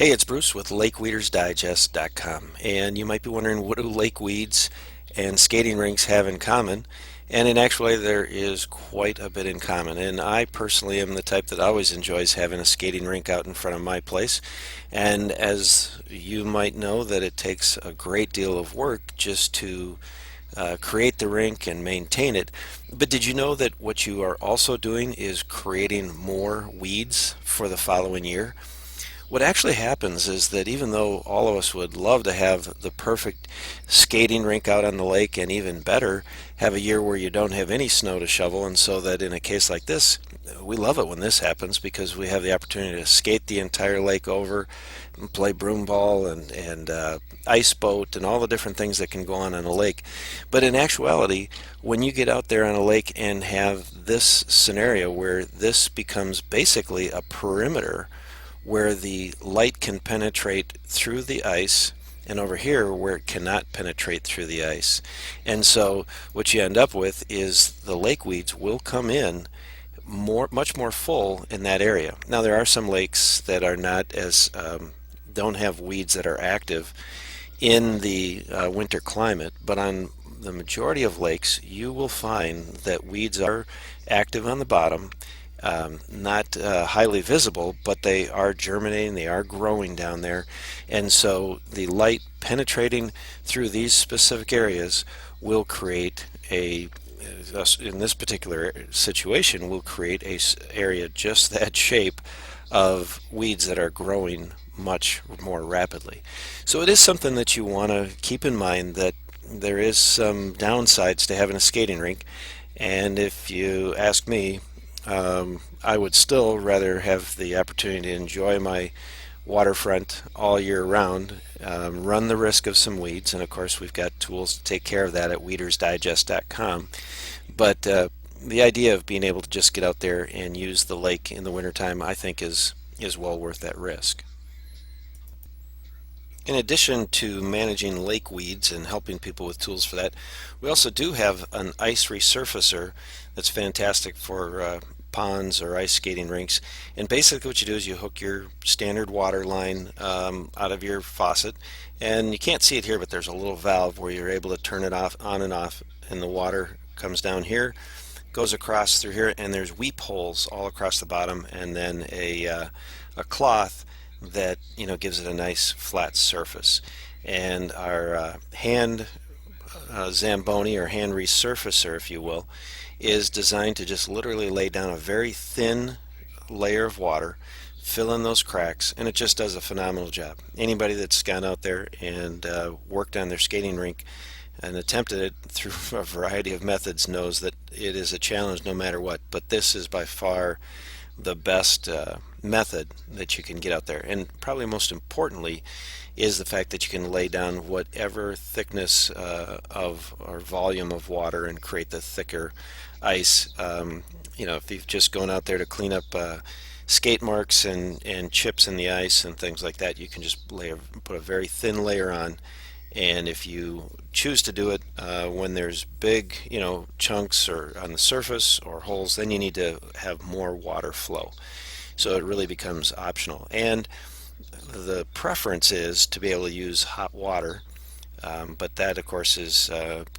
Hey, it's Bruce with LakeWeedersDigest.com, and you might be wondering, what do lake weeds and skating rinks have in common? And in actuality, there is quite a bit in common. And I personally am the type that always enjoys having a skating rink out in front of my place. And as you might know, that it takes a great deal of work just to create the rink and maintain it. But did you know that what you are also doing is creating more weeds for the following year? What actually happens is that even though all of us would love to have the perfect skating rink out on the lake, and even better, have a year where you don't have any snow to shovel, and so that in a case like this, we love it when this happens because we have the opportunity to skate the entire lake over, and play broom ball and ice boat and all the different things that can go on a lake. But in actuality, when you get out there on a lake and have this scenario where this becomes basically a perimeter where the light can penetrate through the ice, and over here where it cannot penetrate through the ice. And so what you end up with is the lake weeds will come in much more full in that area. Now there are some lakes that are not as don't have weeds that are active in the winter climate, but on the majority of lakes you will find that weeds are active on the bottom, not highly visible, but they are germinating, they are growing down there. And so the light penetrating through these specific areas will create in this particular situation, will create a area just that shape of weeds that are growing much more rapidly. So it is something that you want to keep in mind, that there is some downsides to having a skating rink. And if you ask me, I would still rather have the opportunity to enjoy my waterfront all year round, run the risk of some weeds, and of course we've got tools to take care of that at weedersdigest.com. But the idea of being able to just get out there and use the lake in the wintertime, I think is well worth that risk. In addition to managing lake weeds and helping people with tools for that, we also do have an ice resurfacer that's fantastic for ponds or ice skating rinks. And basically what you do is you hook your standard water line out of your faucet, and you can't see it here, but there's a little valve where you're able to turn it off, on and off, and the water comes down here, goes across through here, and there's weep holes all across the bottom, and then a cloth that gives it a nice flat surface. And our hand Zamboni, or hand resurfacer, if you will, is designed to just literally lay down a very thin layer of water, fill in those cracks, and it just does a phenomenal job. Anybody that's gone out there and worked on their skating rink and attempted it through a variety of methods knows that it is a challenge no matter what, but this is by far the best method that you can get out there. And probably most importantly is the fact that you can lay down whatever thickness of or volume of water and create the thicker ice. If you've just gone out there to clean up skate marks and chips in the ice and things like that, you can just put a very thin layer on. And if you choose to do it when there's big, chunks or on the surface or holes, then you need to have more water flow. So it really becomes optional. And the preference is to be able to use hot water, but that, of course,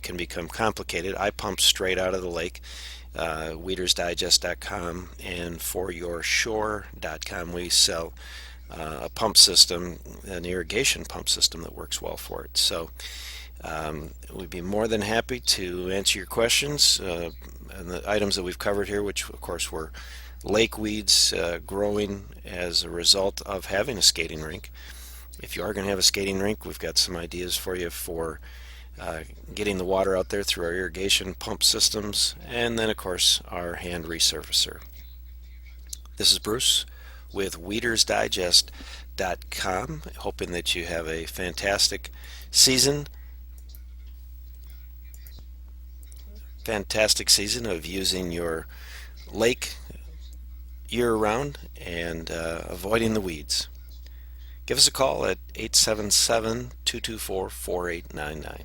can become complicated. I pump straight out of the lake. WeedersDigest.com and ForYourShore.com, we sell a pump system, an irrigation pump system that works well for it. So we'd be more than happy to answer your questions and the items that we've covered here, which of course were lake weeds growing as a result of having a skating rink. If you are going to have a skating rink, we've got some ideas for you for getting the water out there through our irrigation pump systems, and then of course our hand resurfacer. This is Bruce with WeedersDigest.com, hoping that you have a fantastic season of using your lake year round and avoiding the weeds. Give us a call at 877-224-4899.